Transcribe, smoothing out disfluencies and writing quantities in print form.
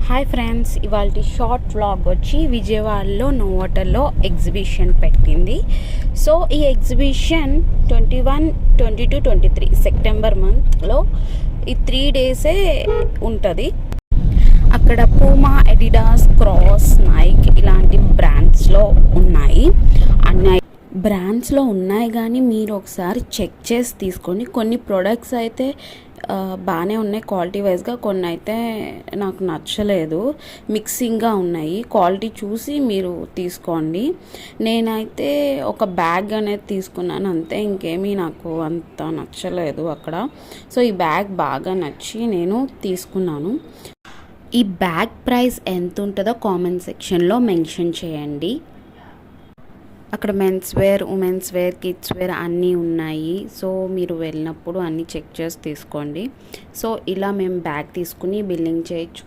Hi friends, ఇవాళ short vlog వచ్చి విజయవాడలో నోవోటల్లో ఎగ్జిబిషన్ పెట్టింది. సో ఈ ఎగ్జిబిషన్ 21, 22, 23 సెప్టెంబర్ మంత్లో ఈ 3 డేసే ఉంటుంది. అక్కడ పూమా, ఎడిడాస్, క్రాస్, నైక్ ఇలాంటి బ్రాండ్స్లో ఉన్నాయి. అన్ని బ్రాండ్స్లో ఉన్నాయి కానీ మీరు ఒకసారి చెక్ చేసి తీసుకోండి. కొన్ని ప్రొడక్ట్స్ అయితే బాగానే ఉన్నాయి క్వాలిటీ వైజ్గా, కొన్ని అయితే నాకు నచ్చలేదు, మిక్సింగ్గా ఉన్నాయి. క్వాలిటీ చూసి మీరు తీసుకోండి. నేనైతే ఒక బ్యాగ్ అనేది తీసుకున్నాను అంతే, ఇంకేమీ నాకు అంత నచ్చలేదు అక్కడ. సో ఈ బ్యాగ్ బాగా నచ్చి నేను తీసుకున్నాను. ఈ బ్యాగ్ ప్రైస్ ఎంత ఉంటుందో కామెంట్ సెక్షన్లో మెన్షన్ చేయండి. అక్కడ men's wear, women's wear, kids wear అన్నీ ఉన్నాయి. సో మీరు వెళ్ళినప్పుడు అన్నీ చెక్ చేసి తీసుకోండి. సో ఇలా మేము బ్యాగ్ తీసుకుని బిల్లింగ్ చేయొచ్చు.